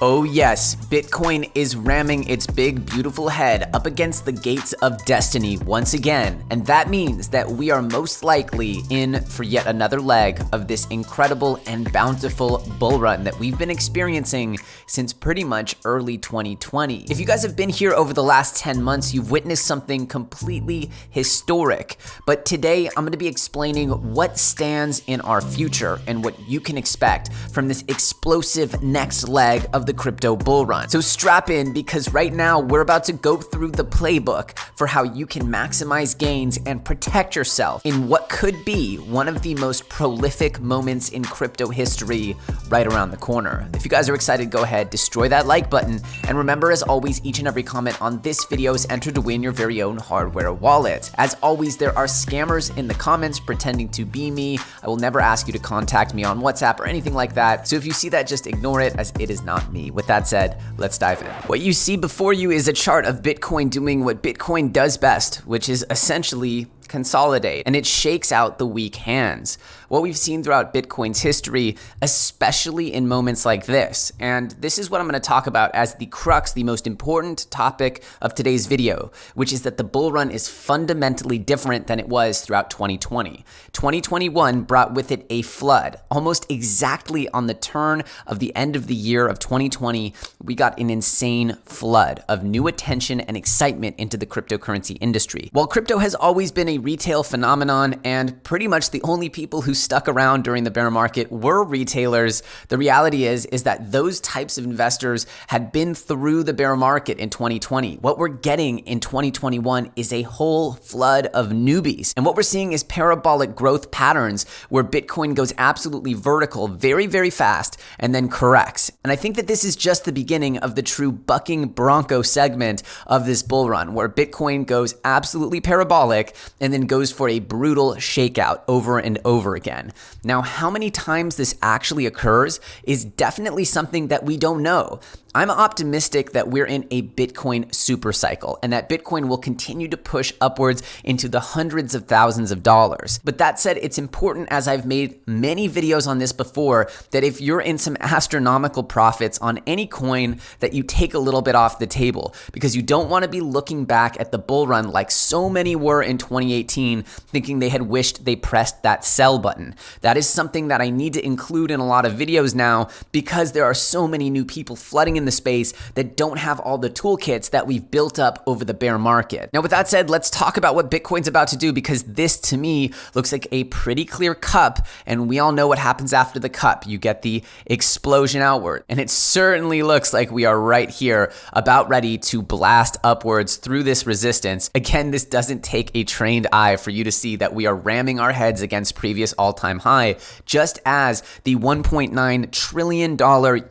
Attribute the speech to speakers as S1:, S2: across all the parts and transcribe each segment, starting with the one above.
S1: Oh yes, Bitcoin is ramming its big, beautiful head up against the gates of destiny once again, and that means that we are most likely in for yet another leg of this incredible and bountiful bull run that we've been experiencing since pretty much early 2020. If you guys have been here over the last 10 months, you've witnessed something completely historic, but today I'm going to be explaining what stands in our future and what you can expect from this explosive next leg of the crypto bull run. So strap in, because right now we're about to go through the playbook for how you can maximize gains and protect yourself in what could be one of the most prolific moments in crypto history right around the corner. If you guys are excited, go ahead, destroy that like button, and remember, as always, each and every comment on this video is entered to win your very own hardware wallet. As always, there are scammers in the comments pretending to be me. I will never ask you to contact me on WhatsApp or anything like that, so if you see that, just ignore it, as it is not me. With that said, let's dive in. What you see before you is a chart of Bitcoin doing what Bitcoin does best, which is essentially consolidate, and it shakes out the weak hands. What we've seen throughout Bitcoin's history, especially in moments like this, and this is what I'm going to talk about as the crux, the most important topic of today's video, which is that the bull run is fundamentally different than it was throughout 2020. 2021 brought with it a flood. Almost exactly on the turn of the end of the year of 2020, we got an insane flood of new attention and excitement into the cryptocurrency industry. While crypto has always been a retail phenomenon, and pretty much the only people who stuck around during the bear market were retailers, the reality is that those types of investors had been through the bear market in 2020. What we're getting in 2021 is a whole flood of newbies. And what we're seeing is parabolic growth patterns where Bitcoin goes absolutely vertical very, very fast and then corrects. And I think that this is just the beginning of the true bucking bronco segment of this bull run, where Bitcoin goes absolutely parabolic and then goes for a brutal shakeout over and over again. Now, how many times this actually occurs is definitely something that we don't know. I'm optimistic that we're in a Bitcoin super cycle and that Bitcoin will continue to push upwards into the hundreds of thousands of dollars. But that said, it's important, as I've made many videos on this before, that if you're in some astronomical profits on any coin, that you take a little bit off the table, because you don't want to be looking back at the bull run like so many were in 2018, thinking they had wished they pressed that sell button. That is something that I need to include in a lot of videos now, because there are so many new people flooding in the space that don't have all the toolkits that we've built up over the bear market. Now, with that said, let's talk about what Bitcoin's about to do, because this to me looks like a pretty clear cup, and we all know what happens after the cup. You get the explosion outward, and it certainly looks like we are right here, about ready to blast upwards through this resistance. Again, this doesn't take a trained eye for you to see that we are ramming our heads against previous all-time high, just as the $1.9 trillion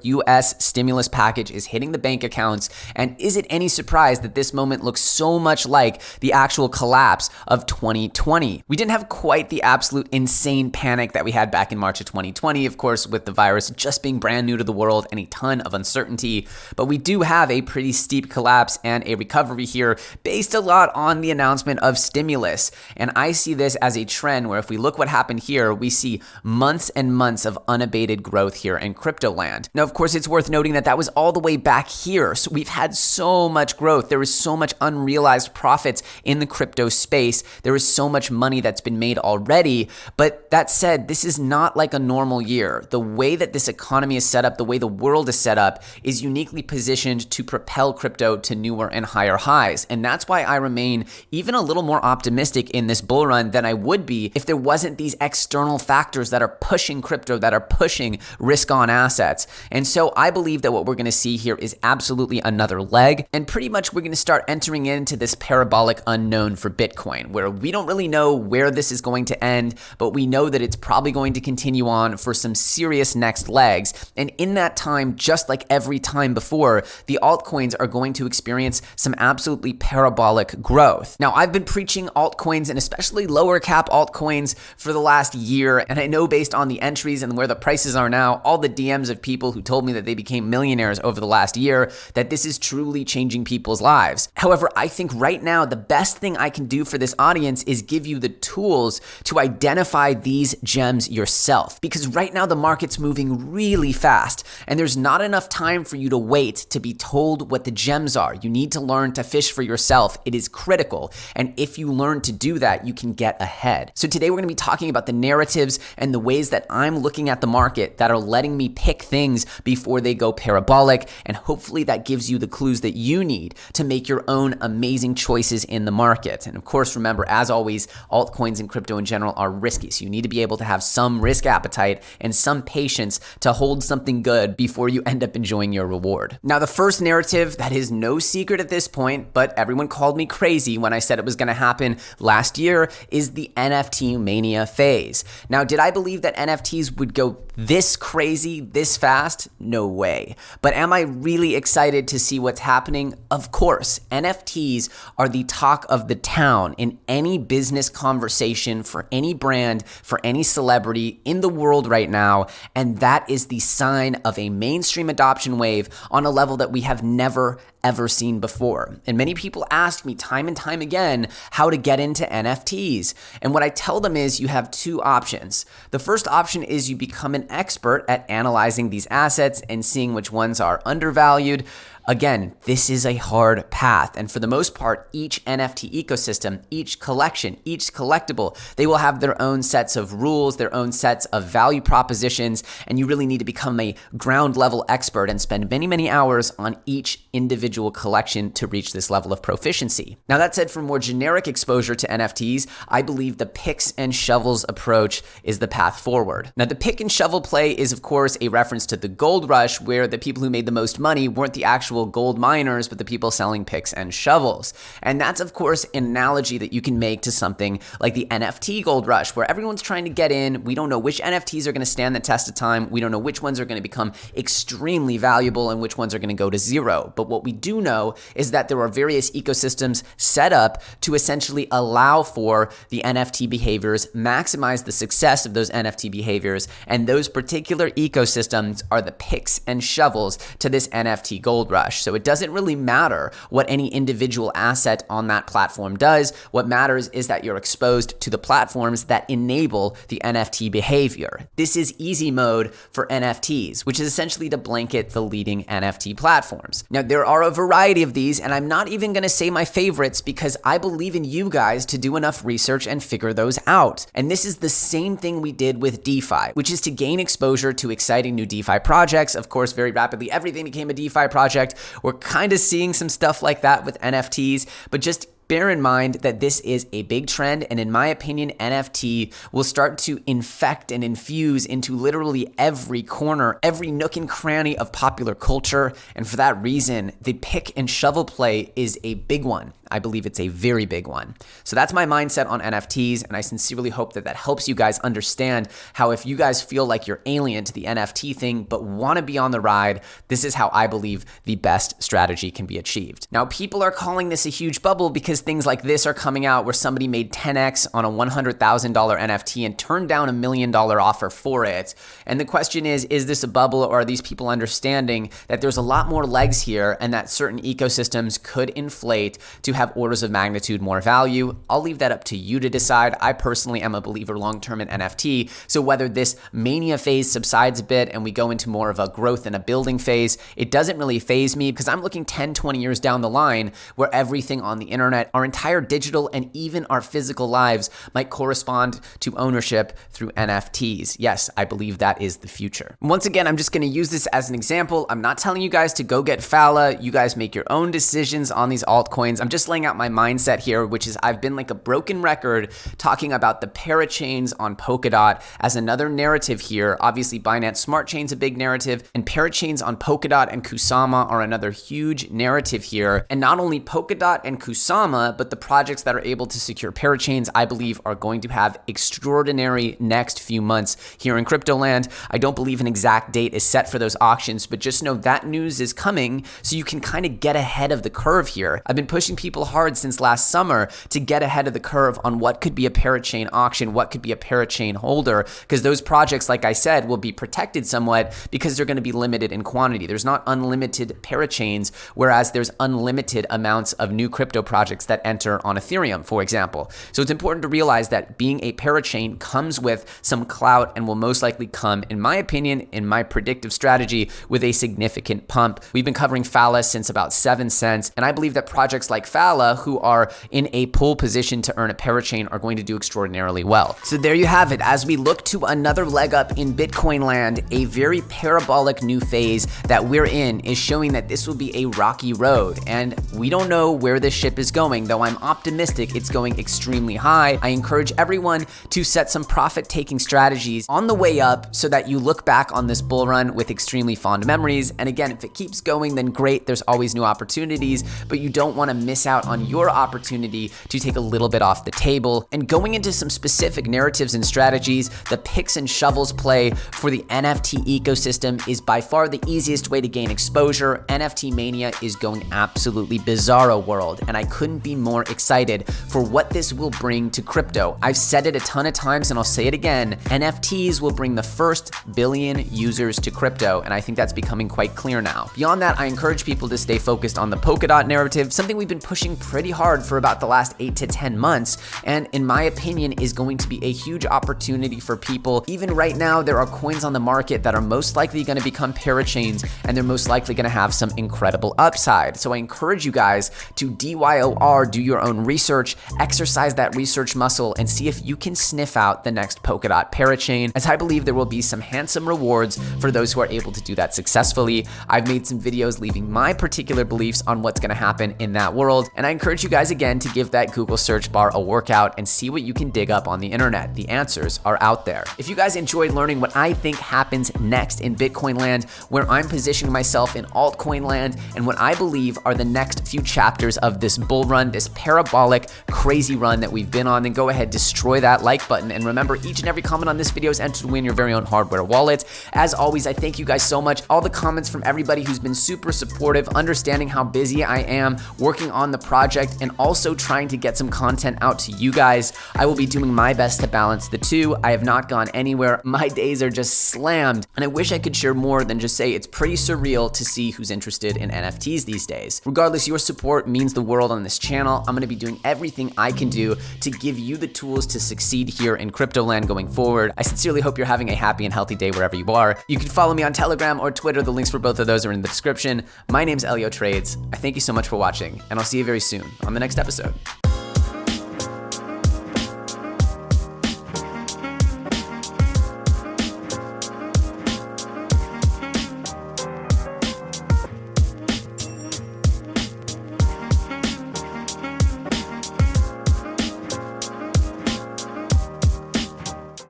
S1: US stimulus package is hitting the bank accounts. And is it any surprise that this moment looks so much like the actual collapse of 2020? We didn't have quite the absolute insane panic that we had back in March of 2020, of course, with the virus just being brand new to the world and a ton of uncertainty, but we do have a pretty steep collapse and a recovery here based a lot on the announcement of stimulus. And I see this as a trend where, if we look what happened here, we see months and months of unabated growth here in crypto land. Now, of course, it's worth noting that that was all the way back here. So we've had so much growth. There is so much unrealized profits in the crypto space. There is so much money that's been made already. But that said, this is not like a normal year. The way that this economy is set up, the way the world is set up, is uniquely positioned to propel crypto to newer and higher highs. And that's why I remain even a little more optimistic in this bull run than I would be if there wasn't these external factors that are pushing crypto, that are pushing risk on assets. And so I believe that what we're going to see here is absolutely another leg, and pretty much we're going to start entering into this parabolic unknown for Bitcoin, where we don't really know where this is going to end, but we know that it's probably going to continue on for some serious next legs. And in that time, just like every time before, the altcoins are going to experience some absolutely parabolic growth. Now, I've been preaching altcoins altcoins and especially lower cap altcoins for the last year. And I know based on the entries and where the prices are now, all the DMs of people who told me that they became millionaires over the last year, that this is truly changing people's lives. However, I think right now the best thing I can do for this audience is give you the tools to identify these gems yourself. Because right now the market's moving really fast and there's not enough time for you to wait to be told what the gems are. You need to learn to fish for yourself. It is critical. And if you learn to do that, you can get ahead. So today we're going to be talking about the narratives and the ways that I'm looking at the market that are letting me pick things before they go parabolic. And hopefully that gives you the clues that you need to make your own amazing choices in the market. And of course, remember, as always, altcoins and crypto in general are risky. So you need to be able to have some risk appetite and some patience to hold something good before you end up enjoying your reward. Now, the first narrative that is no secret at this point, but everyone called me crazy when I said it was going to happen last year, is the NFT mania phase. Now, did I believe that NFTs would go this crazy, this fast? No way. But am I really excited to see what's happening? Of course. NFTs are the talk of the town in any business conversation for any brand, for any celebrity in the world right now. And that is the sign of a mainstream adoption wave on a level that we have never ever seen before. And many people ask me time and time again how to get into NFTs. And what I tell them is you have two options. The first option is you become an expert at analyzing these assets and seeing which ones are undervalued. Again, this is a hard path. And for the most part, each NFT ecosystem, each collection, each collectible, they will have their own sets of rules, their own sets of value propositions. And you really need to become a ground level expert and spend many, many hours on each individual collection to reach this level of proficiency. Now, that said, for more generic exposure to NFTs, I believe the picks and shovels approach is the path forward. Now, the pick and shovel play is, of course, a reference to the gold rush, where the people who made the most money weren't the actual gold miners, but the people selling picks and shovels. And that's, of course, an analogy that you can make to something like the NFT gold rush, where everyone's trying to get in. We don't know which NFTs are going to stand the test of time. We don't know which ones are going to become extremely valuable and which ones are going to go to zero. But what we do know is that there are various ecosystems set up to essentially allow for the NFT behaviors, maximize the success of those NFT behaviors, and those particular ecosystems are the picks and shovels to this NFT gold rush. So it doesn't really matter what any individual asset on that platform does. What matters is that you're exposed to the platforms that enable the NFT behavior. This is easy mode for NFTs, which is essentially to blanket the leading NFT platforms. Now, there are a variety of these, and I'm not even going to say my favorites because I believe in you guys to do enough research and figure those out. And this is the same thing we did with DeFi, which is to gain exposure to exciting new DeFi projects. Of course, very rapidly, everything became a DeFi project. We're kind of seeing some stuff like that with NFTs, but just bear in mind that this is a big trend, and in my opinion, NFT will start to infect and infuse into literally every corner, every nook and cranny of popular culture, and for that reason, the pick and shovel play is a big one. I believe it's a very big one. So that's my mindset on NFTs, and I sincerely hope that that helps you guys understand how if you guys feel like you're alien to the NFT thing but want to be on the ride, this is how I believe the best strategy can be achieved. Now, people are calling this a huge bubble because things like this are coming out where somebody made 10x on a $100,000 NFT and turned down $1 million offer for it. And the question is this a bubble, or are these people understanding that there's a lot more legs here and that certain ecosystems could inflate to have orders of magnitude more value? I'll leave that up to you to decide. I personally am a believer long-term in NFT. So whether this mania phase subsides a bit and we go into more of a growth and a building phase, it doesn't really faze me because I'm looking 10, 20 years down the line where everything on the internet, our entire digital and even our physical lives might correspond to ownership through NFTs. Yes, I believe that is the future. Once again, I'm just going to use this as an example. I'm not telling you guys to go get Fala. You guys make your own decisions on these altcoins. I'm just laying out my mindset here, which is I've been like a broken record talking about the parachains on Polkadot as another narrative here. Obviously, Binance Smart Chain's a big narrative, and parachains on Polkadot and Kusama are another huge narrative here. And not only Polkadot and Kusama, but the projects that are able to secure parachains, I believe, are going to have extraordinary next few months here in crypto land. I don't believe an exact date is set for those auctions, but just know that news is coming so you can kind of get ahead of the curve here. I've been pushing people people hard since last summer to get ahead of the curve on what could be a parachain auction, what could be a parachain holder, because those projects, like I said, will be protected somewhat because they're going to be limited in quantity. There's not unlimited parachains, whereas there's unlimited amounts of new crypto projects that enter on Ethereum, for example. So it's important to realize that being a parachain comes with some clout and will most likely come, in my opinion, in my predictive strategy, with a significant pump. We've been covering Phala since about 7 cents, and I believe that projects like Phala, who are in a pole position to earn a parachain, are going to do extraordinarily well. So there you have it. As we look to another leg up in Bitcoin land, a very parabolic new phase that we're in is showing that this will be a rocky road, and we don't know where this ship is going, though I'm optimistic it's going extremely high. I encourage everyone to set some profit-taking strategies on the way up so that you look back on this bull run with extremely fond memories. And again, if it keeps going, then great, there's always new opportunities, but you don't want to miss out on your opportunity to take a little bit off the table. And going into some specific narratives and strategies, the picks and shovels play for the NFT ecosystem is by far the easiest way to gain exposure. NFT mania is going absolutely bizarro world, and I couldn't be more excited for what this will bring to crypto. I've said it a ton of times and I'll say it again, NFTs will bring the first billion users to crypto, and I think that's becoming quite clear now. Beyond that, I encourage people to stay focused on the Polkadot narrative, something we've been pushing pretty hard for about the last 8 to 10 months, and in my opinion is going to be a huge opportunity for people. Even right now, there are coins on the market that are most likely going to become parachains, and they're most likely going to have some incredible upside. So I encourage you guys to DYOR, do your own research, exercise that research muscle, and see if you can sniff out the next Polkadot parachain, as I believe there will be some handsome rewards for those who are able to do that successfully. I've made some videos leaving my particular beliefs on what's going to happen in that world, and I encourage you guys again to give that Google search bar a workout and see what you can dig up on the internet. The answers are out there. If you guys enjoyed learning what I think happens next in Bitcoin land, where I'm positioning myself in altcoin land, and what I believe are the next few chapters of this bull run, this parabolic, crazy run that we've been on, then go ahead, destroy that like button. And remember, each and every comment on this video is entered to win your very own hardware wallet. As always, I thank you guys so much. All the comments from everybody who's been super supportive, understanding how busy I am working on the project and also trying to get some content out to you guys. I will be doing my best to balance the two. I have not gone anywhere. My days are just slammed, and I wish I could share more than just say it's pretty surreal to see who's interested in NFTs these days. Regardless, your support means the world on this channel. I'm going to be doing everything I can do to give you the tools to succeed here in crypto land going forward. I sincerely hope you're having a happy and healthy day wherever you are. You can follow me on Telegram or Twitter. The links for both of those are in the description. My name's Elio Trades. I thank you so much for watching, and I'll see you very soon on the next episode.